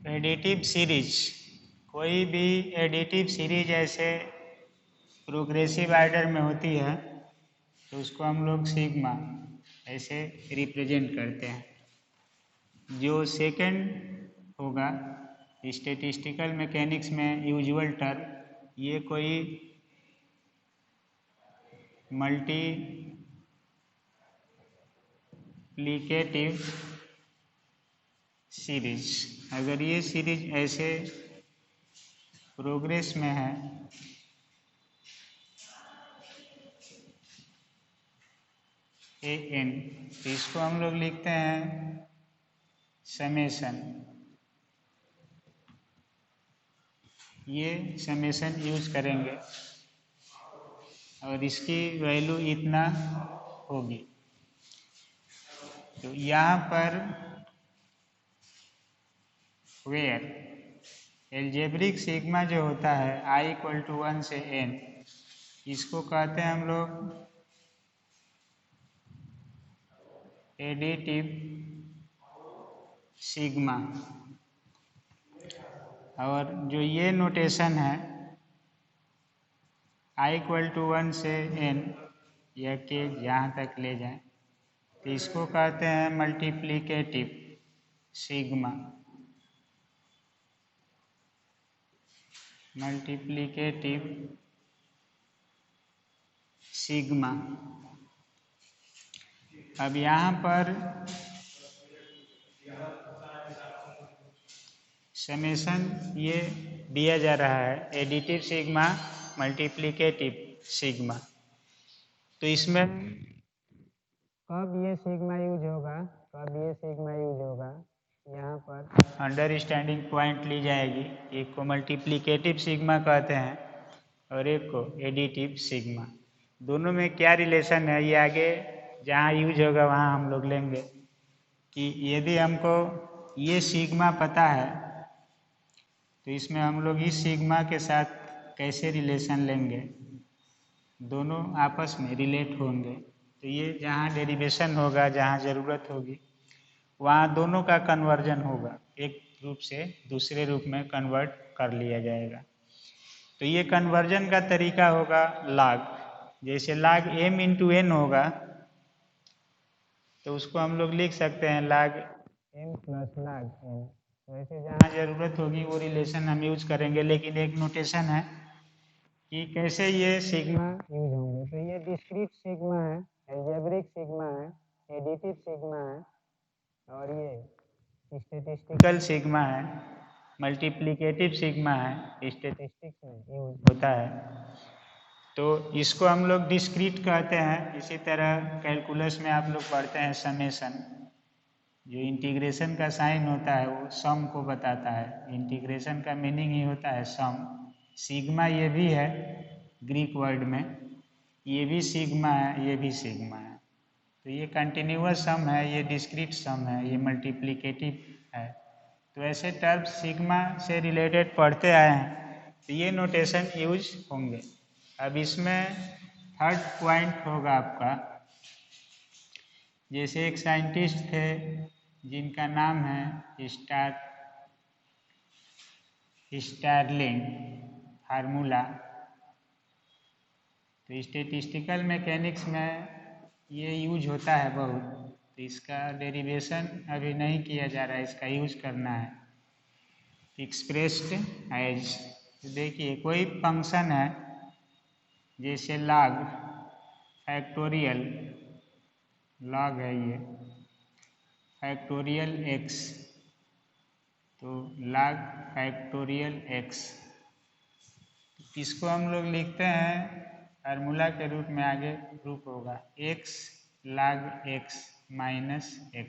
Additive series, कोई भी additive series ऐसे प्रोग्रेसिव आर्डर में होती है तो उसको हम लोग सिग्मा ऐसे रिप्रेजेंट करते हैं। जो सेकंड होगा स्टैटिस्टिकल मैकेनिक्स में यूजुअल टर्म, ये कोई मल्टीप्लिकेटिव सीरीज, अगर ये सीरीज ऐसे प्रोग्रेस में है ए एन, तो इसको हम लोग लिखते हैं समेशन। ये समेशन यूज करेंगे और इसकी वैल्यू इतना होगी। तो यहाँ पर वेयर एल्जेब्रिक सिग्मा जो होता है i = 1 से n, इसको कहते हैं हम लोग एडिटिव सिग्मा। और जो ये नोटेशन है i = 1 से n, यह के जहाँ तक ले जाए, तो इसको कहते हैं मल्टीप्लिकेटिव सिग्मा। Multiplicative sigma. अब यहाँ पर समेशन ये दिया जा रहा है एडिटिव सिग्मा मल्टीप्लिकेटिव सिग्मा। तो इसमें कब ये सिग्मा यूज होगा, कब ये सिग्मा यूज होगा, यहाँ पर अंडरस्टैंडिंग पॉइंट ली जाएगी। एक को मल्टीप्लिकेटिव सिग्मा कहते हैं और एक को एडिटिव सिग्मा। दोनों में क्या रिलेशन है, ये आगे जहाँ यूज होगा वहाँ हम लोग लेंगे कि यदि हमको ये सिग्मा पता है तो इसमें हम लोग इस सिग्मा के साथ कैसे रिलेशन लेंगे, दोनों आपस में रिलेट होंगे। तो ये जहाँ डेरिवेशन होगा, जहाँ ज़रूरत होगी, वहाँ दोनों का कन्वर्जन होगा, एक रूप से दूसरे रूप में कन्वर्ट कर लिया जाएगा। तो ये कन्वर्जन का तरीका होगा log। जैसे log m × n होगा तो उसको हम लोग लिख सकते हैं log m + log n। वैसे जहाँ ज़रूरत होगी वो रिलेशन हम यूज करेंगे, लेकिन एक नोटेशन है कि कैसे ये सिग्मा यूज होंगे। तो ये डिस्क्रीट सिग्मा है, एल्जेब्रिक सिग्मा है, एडिटिव सिग्मा है, और ये स्टैटिस्टिकल सिग्मा है, मल्टीप्लिकेटिव सिग्मा है, स्टैटिस्टिक्स में यूज होता है। तो इसको हम लोग डिस्क्रीट कहते हैं। इसी तरह कैलकुलस में आप लोग पढ़ते हैं समेशन, जो इंटीग्रेशन का साइन होता है वो सम को बताता है। इंटीग्रेशन का मीनिंग ही होता है सम। सिग्मा ये भी है ग्रीक वर्ड में, ये भी सिग्मा है, ये भी सिग्मा है। तो ये कंटिन्यूअस सम है, ये डिस्क्रीट सम है, ये मल्टीप्लिकेटिव है। तो ऐसे टर्म सिग्मा से रिलेटेड पढ़ते आए हैं, तो ये नोटेशन यूज होंगे। अब इसमें थर्ड पॉइंट होगा आपका, जैसे एक साइंटिस्ट थे जिनका नाम है स्टार्लिंग फार्मूला। तो स्टैटिस्टिकल मैकेनिक्स में ये यूज होता है बहुत। तो इसका डेरिवेशन अभी नहीं किया जा रहा है, इसका यूज करना है। एक्सप्रेस्ड एज, देखिए कोई फंक्शन है जैसे log फैक्टोरियल, log है ये फैक्टोरियल x, तो log फैक्टोरियल x, इसको हम लोग लिखते हैं फार्मूला के रूप में, आगे प्रूफ होगा x log x - x।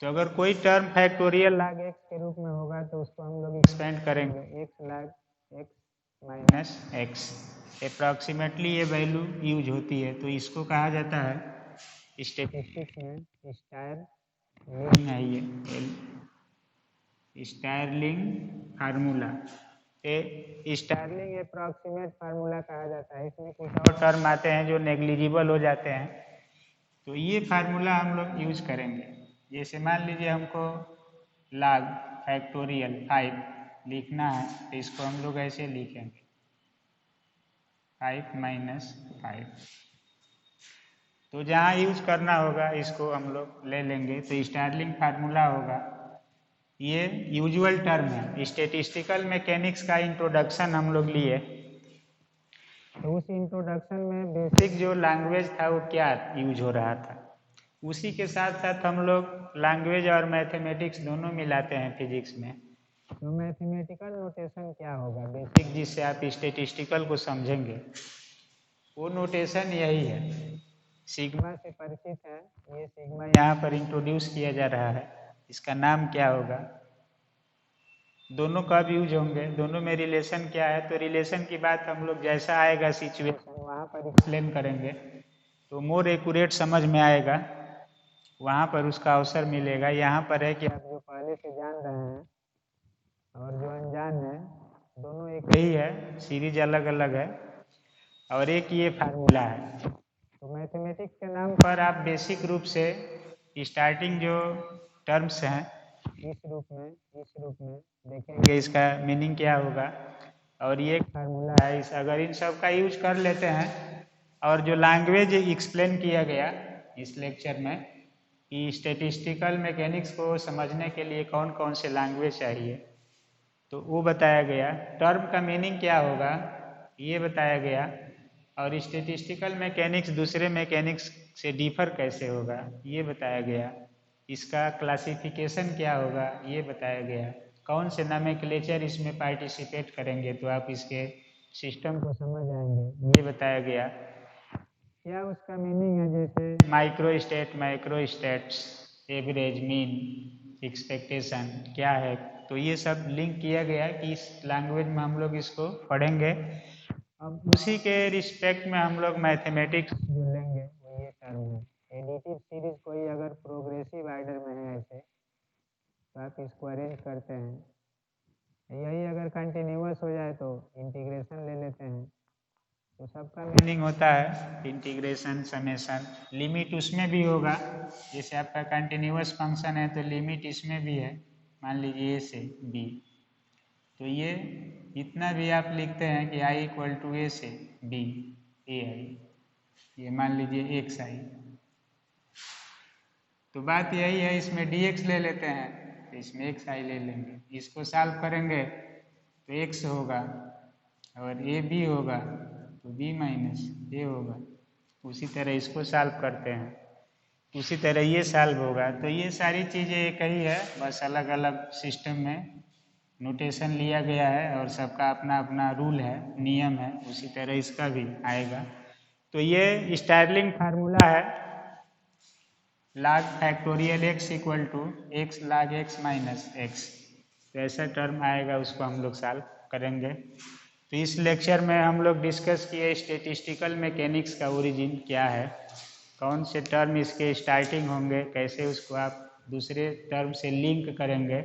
तो अगर कोई टर्म फैक्टोरियल log x के रूप में होगा तो उसको हम लोग एक्सपेंड करेंगे x log x - x। Approximately ये वैल्यू यूज होती है। तो इसको कहा जाता है स्टैटिस्टिक्स में स्टारलिंग है, ये Stirling formula. Stirling approximate formula कहा जाता है। इसमें कुछ और टर्म आते हैं जो नेग्लिजिबल हो जाते हैं, तो ये फार्मूला हम लोग यूज करेंगे। जैसे मान लीजिए हमको log फैक्टोरियल 5 लिखना है तो इसको हम लोग ऐसे लिखेंगे 5 माइनस 5। तो जहाँ यूज करना होगा इसको हम लोग ले लेंगे। तो स्टार्लिंग फार्मूला होगा, ये यूजुअल टर्म है, स्टैटिस्टिकल मैकेनिक्स का इंट्रोडक्शन हम लोग लिए। तो उस इंट्रोडक्शन में बेसिक जो लैंग्वेज था वो क्या यूज हो रहा था, उसी के साथ साथ हम लोग लैंग्वेज और मैथमेटिक्स दोनों मिलाते हैं फिजिक्स में। तो मैथमेटिकल नोटेशन क्या होगा बेसिक, जिससे आप स्टैटिस्टिकल को समझेंगे, वो नोटेशन यही है। सिग्मा से परिचित है, ये सिग्मा यहाँ पर इंट्रोड्यूस किया जा रहा है, इसका नाम क्या होगा, दोनों कब यूज होंगे, दोनों में रिलेशन क्या है। तो रिलेशन की बात हम लोग जैसा आएगा सिचुएशन वहाँ पर एक्सप्लेन करेंगे तो मोर एक्यूरेट समझ में आएगा, वहाँ पर उसका अवसर मिलेगा। यहाँ पर है कि आप जो पहले से जान रहे हैं और जो अनजान है दोनों एक ही है, सीरीज अलग अलग है और एक ये फार्मूला है। तो मैथमेटिक्स के नाम पर आप बेसिक रूप से स्टार्टिंग जो टर्म्स हैं इस रूप में देखेंगे इसका मीनिंग क्या होगा, और ये फार्मूला है। इस अगर इन सब का यूज कर लेते हैं और जो लैंग्वेज एक्सप्लेन किया गया इस लेक्चर में कि स्टैटिस्टिकल मैकेनिक्स को समझने के लिए कौन कौन से लैंग्वेज चाहिए, तो वो बताया गया। टर्म का मीनिंग क्या होगा ये बताया गया, और स्टैटिस्टिकल मैकेनिक्स दूसरे मैकेनिक्स से डिफर कैसे होगा ये बताया गया। इसका क्लासिफिकेशन क्या होगा ये बताया गया। कौन से नोमेनक्लेचर इसमें पार्टिसिपेट करेंगे तो आप इसके सिस्टम को समझ आएंगे ये बताया गया। क्या उसका मीनिंग है, जैसे micro states, average, mean, expectation क्या है, तो ये सब लिंक किया गया कि इस लैंग्वेज में हम लोग इसको पढ़ेंगे। अब उसी के रिस्पेक्ट में हम लोग मैथमेटिक्स जो लेंगे वो ये टर्म है। एडिटिव सीरीज कोई अगर प्रोग्रेसिव आर्डर में है ऐसे तो आप इसको अरेंज करते हैं, यही अगर कंटिन्यूअस हो जाए तो इंटीग्रेशन ले लेते हैं। तो सबका मीनिंग होता है इंटीग्रेशन, समेशन, लिमिट उसमें भी होगा। जैसे आपका कंटिन्यूअस फंक्शन है तो लिमिट इसमें भी है, मान लीजिए ए से बी, तो ये इतना भी आप लिखते हैं कि आई इक्वल टू ए से बी, ए आई, ये मान लीजिए एक्स आई। तो बात यही है, इसमें डी एक्स ले लेते हैं तो इसमें एक्स आई ले लेंगे, इसको सॉल्व करेंगे तो एक्स होगा और ए बी होगा तो बी माइनस ए होगा। उसी तरह इसको सॉल्व करते हैं, उसी तरह ये सॉल्व होगा। तो ये सारी चीज़ें एक ही है, बस अलग अलग सिस्टम में नोटेशन लिया गया है और सबका अपना अपना रूल है, नियम है, उसी तरह इसका भी आएगा। तो ये स्टार्लिंग फार्मूला है, log factorial x equal to x log x minus x, तो ऐसा टर्म आएगा, उसको हम लोग सॉल्व करेंगे। तो इस लेक्चर में हम लोग डिस्कस किए स्टैटिस्टिकल मैकेनिक्स का ओरिजिन क्या है, कौन से टर्म इसके स्टार्टिंग होंगे, कैसे उसको आप दूसरे टर्म से लिंक करेंगे,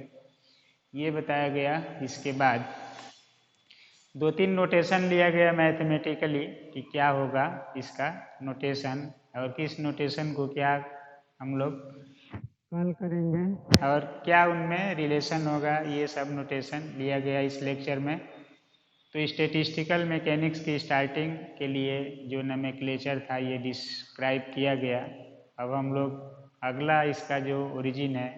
ये बताया गया। इसके बाद दो तीन नोटेशन लिया गया मैथमेटिकली कि क्या होगा इसका नोटेशन और किस नोटेशन को क्या हम लोग कॉल करेंगे और क्या उनमें रिलेशन होगा, ये सब नोटेशन लिया गया इस लेक्चर में। तो स्टैटिस्टिकल मैकेनिक्स की स्टार्टिंग के लिए जो नोमेनक्लेचर था ये डिस्क्राइब किया गया। अब हम लोग अगला इसका जो ओरिजिन है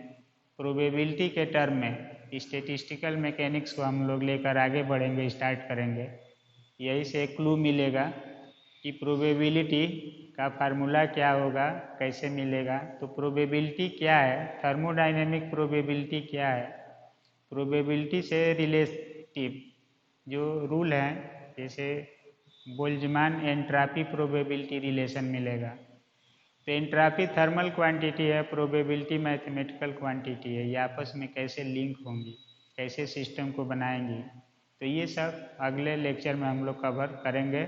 प्रोबेबिलिटी के टर्म में स्टैटिस्टिकल मैकेनिक्स को हम लोग लेकर आगे बढ़ेंगे, स्टार्ट करेंगे। यही से एक क्लू मिलेगा कि प्रोबेबिलिटी का फार्मूला क्या होगा, कैसे मिलेगा। तो प्रोबेबिलिटी क्या है, थर्मोडायनेमिक प्रोबेबिलिटी क्या है, प्रोबेबिलिटी से रिलेटिव जो रूल हैं, जैसे बोल्ट्जमान एंट्रापी प्रोबेबिलिटी रिलेशन मिलेगा। तो एंट्रापी थर्मल क्वांटिटी है, प्रोबेबिलिटी मैथमेटिकल क्वांटिटी है, ये आपस में कैसे लिंक होंगी, कैसे सिस्टम को बनाएंगी, तो ये सब अगले लेक्चर में हम लोग कवर करेंगे।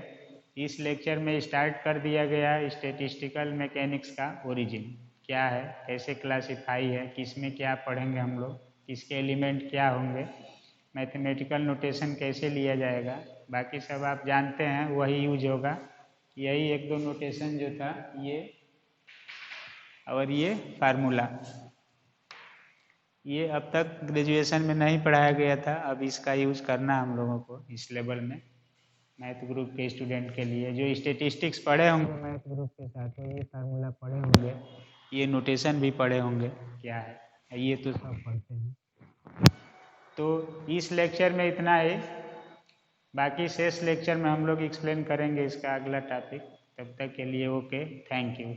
इस लेक्चर में स्टार्ट कर दिया गया स्टैटिस्टिकल मैकेनिक्स का ओरिजिन क्या है, कैसे क्लासिफाई है, किस में क्या पढ़ेंगे हम लोग, किसके एलिमेंट क्या होंगे, मैथमेटिकल नोटेशन कैसे लिया जाएगा, बाकी सब आप जानते हैं वही यूज होगा। यही एक दो नोटेशन जो था ये और ये फार्मूला, ये अब तक ग्रेजुएशन में नहीं पढ़ाया गया था, अब इसका यूज करना है हम लोगों को इस लेवल में। मैथ ग्रुप के स्टूडेंट के लिए जो स्टेटिस्टिक्स पढ़े होंगे मैथ ग्रुप के साथ, तो ये फार्मूला पढ़े होंगे, ये नोटेशन भी पढ़े होंगे क्या है, ये तो सब पढ़ते हैं। तो इस लेक्चर में इतना ही, बाकी शेष लेक्चर में हम लोग एक्सप्लेन करेंगे इसका अगला टॉपिक। तब तक के लिए ओके, थैंक यू।